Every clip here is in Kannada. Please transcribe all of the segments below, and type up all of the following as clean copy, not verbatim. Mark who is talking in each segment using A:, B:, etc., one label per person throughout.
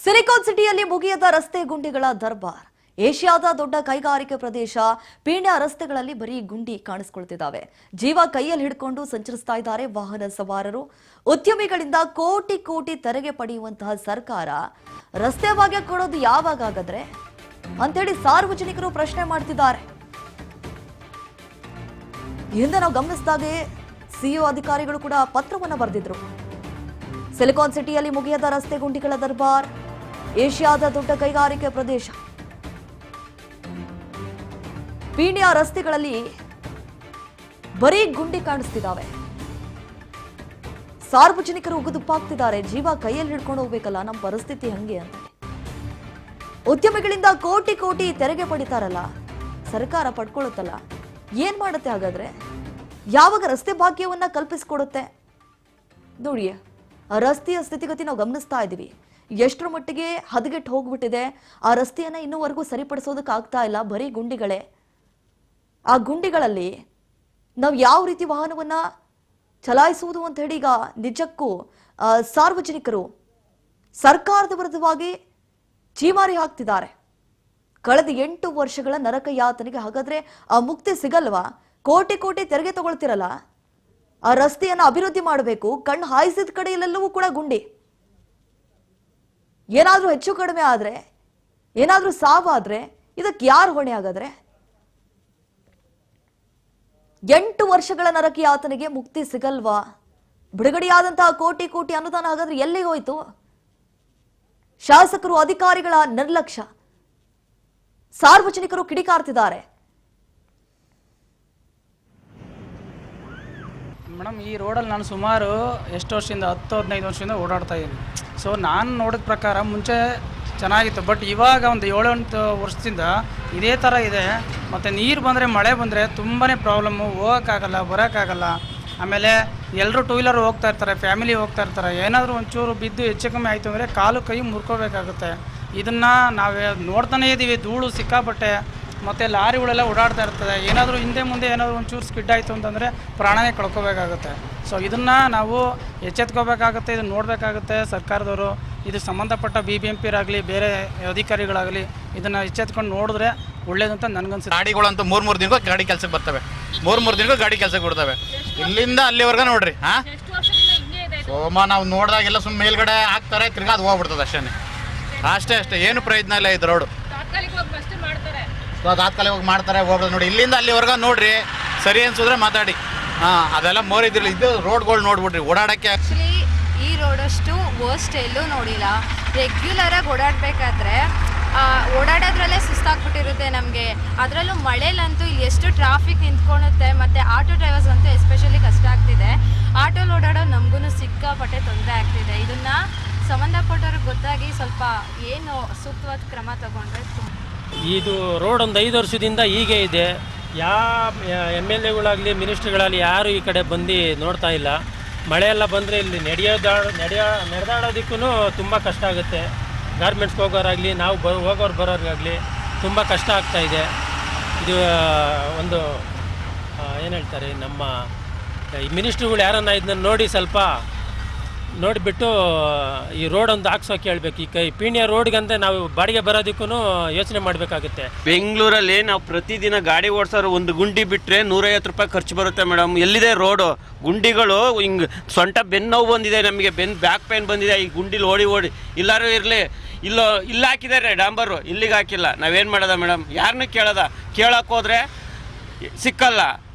A: ಸಿಲಿಕಾನ್ ಸಿಟಿಯಲ್ಲಿ ಮುಗಿಯದ ರಸ್ತೆ ಗುಂಡಿಗಳ ದರ್ಬಾರ್. ಏಷ್ಯಾದ ದೊಡ್ಡ ಕೈಗಾರಿಕೆ ಪ್ರದೇಶ ಪೀಣ್ಯ ರಸ್ತೆಗಳಲ್ಲಿ ಬರೀ ಗುಂಡಿ ಕಾಣಿಸಿಕೊಳ್ಳುತ್ತಿದ್ದಾವೆ. ಜೀವ ಕೈಯಲ್ಲಿ ಹಿಡ್ಕೊಂಡು ಸಂಚರಿಸ್ತಾ ಇದ್ದಾರೆ ವಾಹನ ಸವಾರರು. ಉದ್ಯಮಿಗಳಿಂದ ಕೋಟಿ ಕೋಟಿ ತೆರಿಗೆ ಪಡೆಯುವಂತಹ ಸರ್ಕಾರ ರಸ್ತೆ ಭಾಗ್ಯ ಕೊಡೋದು ಯಾವಾಗ ಆಗದ್ರೆ ಅಂತೇಳಿ ಸಾರ್ವಜನಿಕರು ಪ್ರಶ್ನೆ ಮಾಡ್ತಿದ್ದಾರೆ. ಹಿಂದೆ ನಾವು ಗಮನಿಸಿದಾಗೆ ಸಿಇಒ ಅಧಿಕಾರಿಗಳು ಕೂಡ ಪತ್ರವನ್ನು ಬರೆದಿದ್ರು. ಸಿಲಿಕಾನ್ ಸಿಟಿಯಲ್ಲಿ ಮುಗಿಯದ ರಸ್ತೆ ಗುಂಡಿಗಳ ದರ್ಬಾರ್. ಏಷ್ಯಾದ ದೊಡ್ಡ ಕೈಗಾರಿಕೆ ಪ್ರದೇಶ ಪೀಣ್ಯ ರಸ್ತೆಗಳಲ್ಲಿ ಬರೀ ಗುಂಡಿ ಕಾಣಿಸ್ತಿದ್ದಾವೆ. ಸಾರ್ವಜನಿಕರು ಉಗುದುಪ್ಪಾಗ್ತಿದ್ದಾರೆ. ಜೀವ ಕೈಯಲ್ಲಿ ಹಿಡ್ಕೊಂಡು ಹೋಗ್ಬೇಕಲ್ಲ, ನಮ್ಮ ಪರಿಸ್ಥಿತಿ ಹಂಗೆ ಅಂತ. ಉದ್ಯಮಿಗಳಿಂದ ಕೋಟಿ ಕೋಟಿ ತೆರಿಗೆ ಪಡಿತಾರಲ್ಲ, ಸರ್ಕಾರ ಪಡ್ಕೊಳ್ಳುತ್ತಲ್ಲ, ಏನ್ ಮಾಡುತ್ತೆ ಹಾಗಾದ್ರೆ? ಯಾವಾಗ ರಸ್ತೆ ಭಾಗ್ಯವನ್ನ ಕಲ್ಪಿಸಿಕೊಡುತ್ತೆ? ನೋಡಿ, ರಸ್ತೆಯ ಸ್ಥಿತಿಗತಿ ನಾವು ಗಮನಿಸ್ತಾ ಇದ್ದೀವಿ. ಎಷ್ಟರ ಮಟ್ಟಿಗೆ ಹದಗೆಟ್ಟು ಹೋಗ್ಬಿಟ್ಟಿದೆ. ಆ ರಸ್ತೆಯನ್ನ ಇನ್ನೂವರೆಗೂ ಸರಿಪಡಿಸೋದಕ್ಕೆ ಆಗ್ತಾ ಇಲ್ಲ, ಬರೀ ಗುಂಡಿಗಳೇ. ಆ ಗುಂಡಿಗಳಲ್ಲಿ ನಾವು ಯಾವ ರೀತಿ ವಾಹನವನ್ನ ಚಲಾಯಿಸುವುದು ಅಂತ ಹೇಳಿ ಈಗ ನಿಜಕ್ಕೂ ಸಾರ್ವಜನಿಕರು ಸರ್ಕಾರದ ವಿರುದ್ಧವಾಗಿ ಚೀಮಾರಿ ಹಾಕ್ತಿದ್ದಾರೆ. ಕಳೆದ 8 ವರ್ಷಗಳ ನರಕ ಯಾತನೆಗೆ ಹಾಗಾದ್ರೆ ಆ ಮುಕ್ತಿ ಸಿಗಲ್ವಾ? ಕೋಟಿ ಕೋಟಿ ತೆರಿಗೆ ತಗೊಳ್ತಿರಲ್ಲ, ಆ ರಸ್ತೆಯನ್ನ ಅಭಿವೃದ್ಧಿ ಮಾಡಬೇಕು. ಕಣ್ಣು ಹಾಯಿಸಿದ ಕಡೆಯಲ್ಲೆಲ್ಲವೂ ಕೂಡ ಗುಂಡಿ. ಏನಾದ್ರೂ ಹೆಚ್ಚು ಕಡಿಮೆ ಆದ್ರೆ, ಏನಾದ್ರೂ ಸಾವಾದ್ರೆ ಇದಕ್ಕೆ ಯಾರು ಹೊಣೆ? ಹಾಗಾದ್ರೆ 8 ವರ್ಷಗಳ ನರಕ ಯಾತನೆಗೆ ಮುಕ್ತಿ ಸಿಗಲ್ವಾ? ಬಿಡುಗಡೆಯಾದಂತಹ ಕೋಟಿ ಕೋಟಿ ಅನುದಾನ ಹಾಗಾದ್ರೆ ಎಲ್ಲಿಗೆ ಹೋಯ್ತು? ಶಾಸಕರು ಅಧಿಕಾರಿಗಳ ನಿರ್ಲಕ್ಷ್ಯ. ಸಾರ್ವಜನಿಕರು ಕಿಡಿಕಾರ್ತಿದ್ದಾರೆ.
B: ಮೇಡಮ್, ಈ ರೋಡಲ್ಲಿ ನಾನು ಸುಮಾರು ಎಷ್ಟು ವರ್ಷದಿಂದ 10-15 ವರ್ಷದಿಂದ ಓಡಾಡ್ತಾ ಇದ್ದೀನಿ. ಸೊ ನಾನು ನೋಡಿದ ಪ್ರಕಾರ ಮುಂಚೆ ಚೆನ್ನಾಗಿತ್ತು, ಬಟ್ ಇವಾಗ ಒಂದು 7-8 ವರ್ಷದಿಂದ ಇದೇ ಥರ ಇದೆ. ಮತ್ತು ನೀರು ಬಂದರೆ, ಮಳೆ ಬಂದರೆ ತುಂಬಾ ಪ್ರಾಬ್ಲಮ್ಮು. ಹೋಗೋಕ್ಕಾಗಲ್ಲ, ಬರೋಕ್ಕಾಗಲ್ಲ. ಆಮೇಲೆ ಎಲ್ಲರೂ 2 ವೀಲರ್ ಹೋಗ್ತಾ ಇರ್ತಾರೆ, ಫ್ಯಾಮಿಲಿ ಹೋಗ್ತಾ ಇರ್ತಾರೆ. ಏನಾದರೂ ಒಂಚೂರು ಬಿದ್ದು ಹೆಚ್ಚು ಕಮ್ಮಿ ಆಯಿತು ಅಂದರೆ ಕಾಲು ಕೈ ಮುರ್ಕೋಬೇಕಾಗುತ್ತೆ. ಇದನ್ನು ನಾವು ನೋಡ್ತಾನೇ ಇದ್ದೀವಿ. ಧೂಳು ಸಿಕ್ಕಾಪಟ್ಟೆ, ಮತ್ತು ಲಾರಿಗಳೆಲ್ಲ ಓಡಾಡ್ತಾ ಇರ್ತದೆ. ಏನಾದರೂ ಹಿಂದೆ ಮುಂದೆ ಏನಾದರೂ ಒಂಚೂರು ಸ್ಕಿಡ್ ಆಯಿತು ಅಂತಂದರೆ ಪ್ರಾಣನೇ ಕಳ್ಕೊಬೇಕಾಗುತ್ತೆ. ಸೊ ಇದನ್ನು ನಾವು ಎಚ್ಚೆತ್ಕೋಬೇಕಾಗುತ್ತೆ, ಇದನ್ನು ನೋಡಬೇಕಾಗುತ್ತೆ ಸರ್ಕಾರದವರು. ಇದು ಸಂಬಂಧಪಟ್ಟ BBMP-ರಾಗಲಿ ಬೇರೆ ಅಧಿಕಾರಿಗಳಾಗಲಿ ಇದನ್ನು ಎಚ್ಚೆತ್ಕೊಂಡು ನೋಡಿದ್ರೆ ಒಳ್ಳೇದಂತ ನನಗನ್ಸುತ್ತೆ.
C: ಗಾಡಿಗಳಂತೂ 3 ದಿನಕ್ಕೂ ಗಾಡಿ ಕೆಲಸಕ್ಕೆ ಬರ್ತವೆ, 3 ದಿನಕ್ಕೂ ಗಾಡಿ ಕೆಲಸಕ್ಕೆ ಕೊಡ್ತವೆ. ಇಲ್ಲಿಂದ ಅಲ್ಲಿವರೆಗೂ ನೋಡ್ರಿ. ಸೋಮ ನಾವು ನೋಡಿದಾಗೆಲ್ಲ ಸುಮ್ಮನೆ ಮೇಲ್ಗಡೆ ಹಾಕ್ತಾರೆ, ತಿರ್ಗಾ ಅದು ಹೋಗ್ಬಿಡ್ತದೆ ಅಷ್ಟೇ. ಏನು ಪ್ರಯೋಜನ ಇಲ್ಲ ಇದು ರೋಡು. ತಾತ್ಕಾಲಿಕವಾಗಿ ಮಾಡ್ತಾರೆ, ಹೋಗ್ಬೋದು ನೋಡಿ. ಇಲ್ಲಿಂದ ಅಲ್ಲಿವರೆಗೂ ನೋಡ್ರಿ, ಸರಿ ಅನ್ಸಿದ್ರೆ ಮಾತಾಡಿ. ಅದೆಲ್ಲ ಮೋರಿದ್ರಲ್ಲಿ ಇದು ರೋಡ್ಗಳು ನೋಡ್ಬಿಡ್ರಿ ಓಡಾಡೋಕ್ಕೆ.
D: ಆ್ಯಕ್ಚುಲಿ ಈ ರೋಡಷ್ಟು ವರ್ಸ್ಟ್ ಎಲ್ಲೂ ನೋಡಿಲ್ಲ. ರೆಗ್ಯುಲರಾಗಿ ಓಡಾಡಬೇಕಾದ್ರೆ ಓಡಾಡೋದ್ರಲ್ಲೇ ಸುಸ್ತಾಗ್ಬಿಟ್ಟಿರುತ್ತೆ ನಮಗೆ. ಅದರಲ್ಲೂ ಮಳೆಲಂತೂ ಇಲ್ಲಿ ಎಷ್ಟು ಟ್ರಾಫಿಕ್ ನಿಂತ್ಕೊಳುತ್ತೆ. ಮತ್ತು ಆಟೋ ಡ್ರೈವರ್ಸ್ ಅಂತೂ ಎಸ್ಪೆಷಲಿ ಕಷ್ಟ ಆಗ್ತಿದೆ. ಆಟೋಲ್ಲಿ ಓಡಾಡೋ ನಮಗೂ ಸಿಕ್ಕಾಪಟ್ಟೆ ತೊಂದರೆ ಆಗ್ತಿದೆ. ಇದನ್ನು ಸಂಬಂಧಪಟ್ಟವ್ರಿಗೆ ಗೊತ್ತಾಗಿ ಸ್ವಲ್ಪ ಏನು ಸೂಕ್ತವಾದ ಕ್ರಮ ತಗೊಂಡ್ರೆ
E: ಇದು ರೋಡ್ ಒಂದು 5 ವರ್ಷದಿಂದ ಹೀಗೆ ಇದೆ. ಯಾವ MLA-ಗಳಾಗಲಿ ಮಿನಿಸ್ಟ್ರಿಗಳಾಗಲಿ ಯಾರು ಈ ಕಡೆ ಬಂದು ನೋಡ್ತಾ ಇಲ್ಲ. ಮಳೆಯೆಲ್ಲ ಬಂದರೆ ಇಲ್ಲಿ ನಡೆದಾಡೋದಕ್ಕೂ ತುಂಬ ಕಷ್ಟ ಆಗುತ್ತೆ. ಗಾರ್ಮೆಂಟ್ಸ್ಗೆ ಹೋಗೋರಾಗಲಿ, ನಾವು ಹೋಗೋರು ಬರೋರಿಗಾಗಲಿ ತುಂಬ ಕಷ್ಟ ಆಗ್ತಾಯಿದೆ. ಇದು ಒಂದು ಏನು ಹೇಳ್ತಾರೆ, ನಮ್ಮ ಈ ಮಿನಿಸ್ಟ್ರಿಗಳು ಯಾರನ್ನ ಇದನ್ನ ನೋಡಿ ಸ್ವಲ್ಪ ನೋಡಿಬಿಟ್ಟು ಈ ರೋಡ್ ಒಂದು ಹಾಕ್ಸೋಕೆ ಹೇಳ್ಬೇಕು. ಈ ಪೀಣ್ಯ ರೋಡ್ಗಂತ ನಾವು ಬಾಡಿಗೆ ಬರೋದಕ್ಕೂ ಯೋಚನೆ ಮಾಡಬೇಕಾಗುತ್ತೆ.
F: ಬೆಂಗಳೂರಲ್ಲಿ ನಾವು ಪ್ರತಿದಿನ ಗಾಡಿ ಓಡಿಸೋರು ಒಂದು ಗುಂಡಿ ಬಿಟ್ಟರೆ 150 ರೂಪಾಯಿ ಖರ್ಚು ಬರುತ್ತೆ ಮೇಡಮ್. ಎಲ್ಲಿದೆ ರೋಡು? ಗುಂಡಿಗಳು ಹಿಂಗೆ ಸೊಂಟ ಬೆನ್ನು ನೋವು ಬಂದಿದೆ ನಮಗೆ, ಬ್ಯಾಕ್ ಪೇನ್ ಬಂದಿದೆ ಈ ಗುಂಡಿಲಿ ಓಡಿ. ಎಲ್ಲರೂ ಇರಲಿ, ಇಲ್ಲಿ ಹಾಕಿದ್ದಾರೆ ಡಾಂಬರು, ಇಲ್ಲಿಗೆ ಹಾಕಿಲ್ಲ. ನಾವೇನು ಮಾಡೋದ ಮೇಡಮ್? ಯಾರನ್ನೂ ಕೇಳೋಕೆ ಹೋದರೆ ಸಿಕ್ಕಲ್ಲ.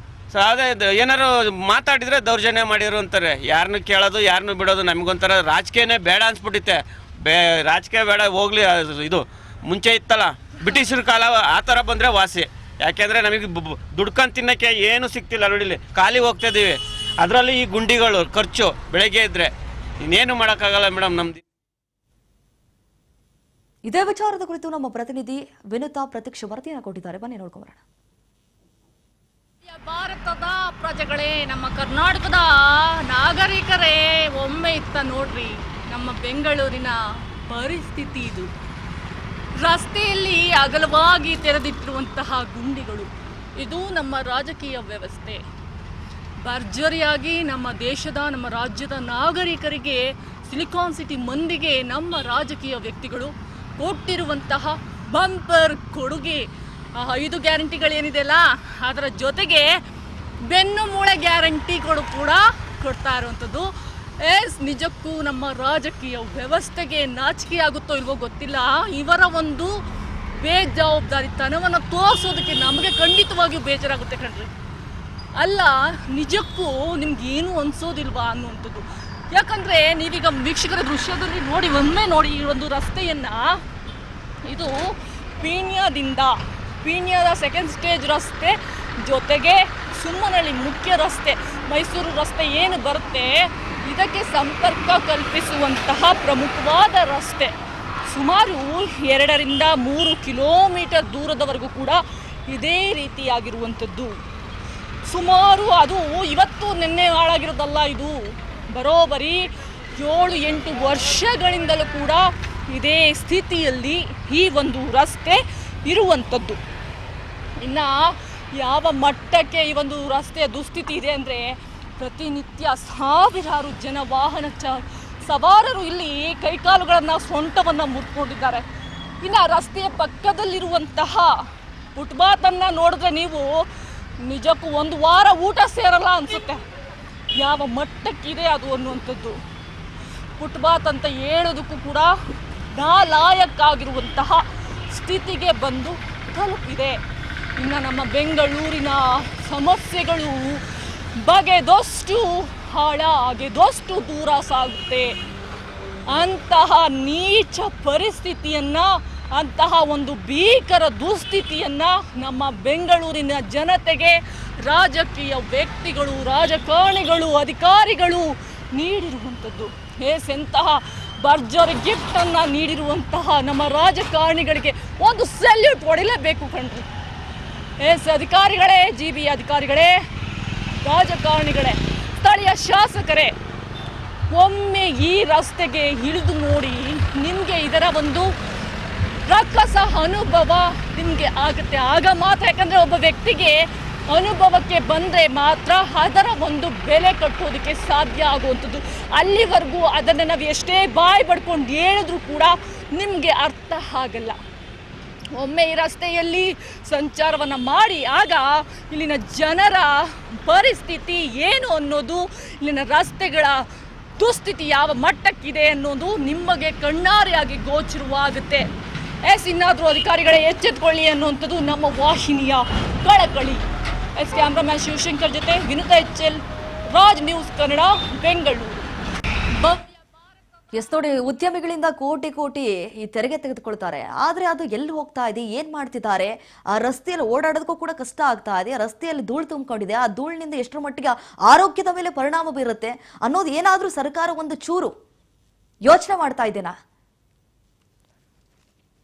F: ಸೊ ಅದೇ ಏನಾರು ಮಾತಾಡಿದರೆ ದೌರ್ಜನ್ಯ ಮಾಡಿರು ಅಂತಾರೆ. ಯಾರನ್ನೂ ಕೇಳೋದು, ಯಾರನ್ನೂ ಬಿಡೋದು. ನಮಗೊಂಥರ ರಾಜಕೀಯನೇ ಬೇಡ ಅನ್ಸ್ಬಿಟ್ಟಿತ್ತೆ. ರಾಜಕೀಯ ಬೇಡ, ಹೋಗ್ಲಿ. ಇದು ಮುಂಚೆ ಇತ್ತಲ್ಲ ಬ್ರಿಟಿಷರ ಕಾಲ, ಆ ಥರ ಬಂದರೆ ವಾಸಿ. ಯಾಕೆಂದರೆ ನಮಗೆ ದುಡ್ಕೊಂಡು ತಿನ್ನೋಕ್ಕೆ ಏನೂ ಸಿಗ್ತಿಲ್ಲ. ನೋಡಿಲಿ ಖಾಲಿ ಹೋಗ್ತಾಯಿದ್ದೀವಿ. ಅದರಲ್ಲಿ ಈ ಗುಂಡಿಗಳು ಖರ್ಚು ಬೆಳಗ್ಗೆ ಇದ್ದರೆ ಇನ್ನೇನು ಮಾಡೋಕ್ಕಾಗಲ್ಲ ಮೇಡಮ್ ನಮ್ದು.
A: ಇದೇ ವಿಚಾರದ ಕುರಿತು ನಮ್ಮ ಪ್ರತಿನಿಧಿ ವಿನುತಾ ಪ್ರತ್ಯಕ್ಷ ವರದಿಯನ್ನು ಕೊಟ್ಟಿದ್ದಾರೆ. ಬನ್ನಿ ನೋಡ್ಕೊಂಬರೋಣ.
G: ಭಾರತದ ಪ್ರಜೆಗಳೇ, ನಮ್ಮ ಕರ್ನಾಟಕದ ನಾಗರಿಕರೇ, ಒಮ್ಮೆ ಇತ್ತ ನೋಡ್ರಿ ನಮ್ಮ ಬೆಂಗಳೂರಿನ ಪರಿಸ್ಥಿತಿ ಇದು. ರಸ್ತೆಯಲ್ಲಿ ಅಗಲವಾಗಿ ತೆರೆದಿಟ್ಟಿರುವಂತಹ ಗುಂಡಿಗಳು, ಇದು ನಮ್ಮ ರಾಜಕೀಯ ವ್ಯವಸ್ಥೆ. ಭರ್ಜರಿಯಾಗಿ ನಮ್ಮ ದೇಶದ ನಮ್ಮ ರಾಜ್ಯದ ನಾಗರಿಕರಿಗೆ ಸಿಲಿಕಾನ್ ಸಿಟಿ ಮಂದಿಗೆ ನಮ್ಮ ರಾಜಕೀಯ ವ್ಯಕ್ತಿಗಳು ಕೊಟ್ಟಿರುವಂತಹ ಬಂಪರ್ ಕೊಡುಗೆ 5 ಗ್ಯಾರಂಟಿಗಳೇನಿದೆಯಲ್ಲ ಅದರ ಜೊತೆಗೆ ಬೆನ್ನು ಮೂಳೆ ಗ್ಯಾರಂಟಿಗಳು ಕೂಡ ಕೊಡ್ತಾ ಇರುವಂಥದ್ದು. ನಿಜಕ್ಕೂ ನಮ್ಮ ರಾಜಕೀಯ ವ್ಯವಸ್ಥೆಗೆ ನಾಚಿಕೆ ಆಗುತ್ತೋ ಇಲ್ವೋ ಗೊತ್ತಿಲ್ಲ. ಇವರ ಒಂದು ಬೇಜವಾಬ್ದಾರಿತನವನ್ನು ತೋರಿಸೋದಕ್ಕೆ ನಮಗೆ ಖಂಡಿತವಾಗಿಯೂ ಬೇಜಾರಾಗುತ್ತೆ ಕಣ್ರಿ. ಅಲ್ಲ, ನಿಜಕ್ಕೂ ನಿಮ್ಗೇನು ಅನ್ಸೋದಿಲ್ವಾ ಅನ್ನುವಂಥದ್ದು. ಯಾಕಂದರೆ ನೀವೀಗ ವೀಕ್ಷಕರ ದೃಶ್ಯದಲ್ಲಿ ನೋಡಿ, ಒಮ್ಮೆ ನೋಡಿ ಈ ಒಂದು ರಸ್ತೆಯನ್ನು. ಇದು ಪೀಣ್ಯದ ಸೆಕೆಂಡ್ ಸ್ಟೇಜ್ ರಸ್ತೆ ಜೊತೆಗೆ ಸುಮ್ಮನಹಳ್ಳಿ ಮುಖ್ಯ ರಸ್ತೆ, ಮೈಸೂರು ರಸ್ತೆ ಏನು ಬರುತ್ತೆ ಇದಕ್ಕೆ ಸಂಪರ್ಕ ಕಲ್ಪಿಸುವಂತಹ ಪ್ರಮುಖವಾದ ರಸ್ತೆ. ಸುಮಾರು 2 ರಿಂದ 3 ಕಿಲೋಮೀಟರ್ ದೂರದವರೆಗೂ ಕೂಡ ಇದೇ ರೀತಿಯಾಗಿರುವಂಥದ್ದು. ಸುಮಾರು ಅದು ಇವತ್ತು ನಿನ್ನೆ ಹಾಳಾಗಿರೋದಲ್ಲ, ಇದು ಬರೋಬ್ಬರಿ 7-8 ವರ್ಷಗಳಿಂದಲೂ ಕೂಡ ಇದೇ ಸ್ಥಿತಿಯಲ್ಲಿ ಈ ಒಂದು ರಸ್ತೆ ಇರುವಂಥದ್ದು. ಇನ್ನು ಯಾವ ಮಟ್ಟಕ್ಕೆ ಈ ಒಂದು ರಸ್ತೆಯ ದುಸ್ಥಿತಿ ಇದೆ ಅಂದರೆ, ಪ್ರತಿನಿತ್ಯ ಸಾವಿರಾರು ಜನ ವಾಹನ ಸವಾರರು ಇಲ್ಲಿ ಕೈಕಾಲುಗಳನ್ನು ಸೊಂಟವನ್ನು ಮುಟ್ಕೊಂಡಿದ್ದಾರೆ. ಇನ್ನು ರಸ್ತೆಯ ಪಕ್ಕದಲ್ಲಿರುವಂತಹ ಫುಟ್ಪಾತನ್ನು ನೋಡಿದ್ರೆ ನೀವು ನಿಜಕ್ಕೂ 1 ವಾರ ಊಟ ಸೇರಲ್ಲ ಅನಿಸುತ್ತೆ. ಯಾವ ಮಟ್ಟಕ್ಕಿದೆ ಅದು ಅನ್ನುವಂಥದ್ದು. ಫುಟ್ಪಾತ್ ಅಂತ ಹೇಳೋದಕ್ಕೂ ಕೂಡ ನಾಲಾಯಕ್ಕಾಗಿರುವಂತಹ ಸ್ಥಿತಿಗೆ ಬಂದು ತಲುಪಿದೆ. ಇನ್ನು ನಮ್ಮ ಬೆಂಗಳೂರಿನ ಸಮಸ್ಯೆಗಳು ಬಗೆದಷ್ಟು ಆಳ ಆಗಿದಷ್ಟು ದೂರ ಸಾಗುತ್ತೆ. ಅಂತಹ ನೀಚ ಪರಿಸ್ಥಿತಿಯನ್ನು, ಅಂತಹ ಒಂದು ಭೀಕರ ದುಸ್ಥಿತಿಯನ್ನು ನಮ್ಮ ಬೆಂಗಳೂರಿನ ಜನತೆಗೆ ರಾಜಕೀಯ ವ್ಯಕ್ತಿಗಳು, ರಾಜಕಾರಣಿಗಳು, ಅಧಿಕಾರಿಗಳು ನೀಡಿರುವಂಥದ್ದು. ಎಂತಹ ಭರ್ಜರಿ ಗಿಫ್ಟನ್ನು ನೀಡಿರುವಂತಹ ನಮ್ಮ ರಾಜಕಾರಣಿಗಳಿಗೆ ಒಂದು ಸೆಲ್ಯೂಟ್ ಹೊಡಿಲೇಬೇಕು ಕಣ್ರಿ. ಅಧಿಕಾರಿಗಳೇ, GB ಅಧಿಕಾರಿಗಳೇ, ರಾಜಕಾರಣಿಗಳೇ, ಸ್ಥಳೀಯ ಶಾಸಕರೇ, ಒಮ್ಮೆ ಈ ರಸ್ತೆಗೆ ಇಳಿದು ನೋಡಿ, ನಿಮಗೆ ಇದರ ಒಂದು ರಕ್ಕಸ ಅನುಭವ ನಿಮಗೆ ಆಗುತ್ತೆ. ಆಗ ಮಾತ್ರ, ಯಾಕಂದರೆ ಒಬ್ಬ ವ್ಯಕ್ತಿಗೆ ಅನುಭವಕ್ಕೆ ಬಂದರೆ ಮಾತ್ರ ಅದರ ಒಂದು ಬೆಲೆ ಕಟ್ಟೋದಕ್ಕೆ ಸಾಧ್ಯ ಆಗುವಂಥದ್ದು. ಅಲ್ಲಿವರೆಗೂ ಅದನ್ನು ನಾವು ಎಷ್ಟೇ ಬಾಯಿ ಪಡ್ಕೊಂಡು ಹೇಳಿದ್ರೂ ಕೂಡ ನಿಮಗೆ ಅರ್ಥ ಆಗಲ್ಲ. ಒಮ್ಮೆ ಈ ರಸ್ತೆಯಲ್ಲಿ ಸಂಚಾರವನ್ನು ಮಾಡಿ ಆಗ ಇಲ್ಲಿನ ಜನರ ಪರಿಸ್ಥಿತಿ ಏನು ಅನ್ನೋದು, ಇಲ್ಲಿನ ರಸ್ತೆಗಳ ದುಸ್ಥಿತಿ ಯಾವ ಮಟ್ಟಕ್ಕಿದೆ ಅನ್ನೋದು ನಿಮಗೆ ಕಣ್ಣಾರೆಯಾಗಿ ಗೋಚರವಾಗುತ್ತೆ. ಇನ್ನಾದರೂ ಅಧಿಕಾರಿಗಳೇ ಎಚ್ಚೆತ್ಕೊಳ್ಳಿ ಅನ್ನುವಂಥದ್ದು ನಮ್ಮ ವಾಹಿನಿಯ ಕಳಕಳಿ. ಕ್ಯಾಮ್ರಾಮ್ಯಾನ್ ಶಿವಶಂಕರ್ ಜೊತೆ ವಿನುತಾ HL, ರಾಜ್ ನ್ಯೂಸ್ ಕನ್ನಡ, ಬೆಂಗಳೂರು.
A: ನೋಡಿ, ಉದ್ಯಮಿಗಳಿಂದ ಕೋಟಿ ಈ ತೆರಿಗೆ ತೆಗೆದುಕೊಳ್ತಾರೆ. ಆದರೆ ಅದು ಎಲ್ಲಿ ಹೋಗ್ತಾ ಇದೆ, ಏನ್ ಮಾಡ್ತಿದ್ದಾರೆ, ಆ ರಸ್ತೆಯಲ್ಲಿ ಓಡಾಡೋದಕ್ಕೂ ಕೂಡ ಕಷ್ಟ ಆಗ್ತಾ ಇದೆ. ರಸ್ತೆಯಲ್ಲಿ ಧೂಳು ತುಂಬಿಕೊಂಡಿದೆ. ಆ ಧೂಳಿನಿಂದ ಎಷ್ಟರ ಮಟ್ಟಿಗೆ ಆರೋಗ್ಯದ ಮೇಲೆ ಪರಿಣಾಮ ಬೀರುತ್ತೆ ಅನ್ನೋದು ಏನಾದರೂ ಸರ್ಕಾರ ಒಂದು ಚೂರು ಯೋಚನೆ ಮಾಡ್ತಾ ಇದೆನಾ?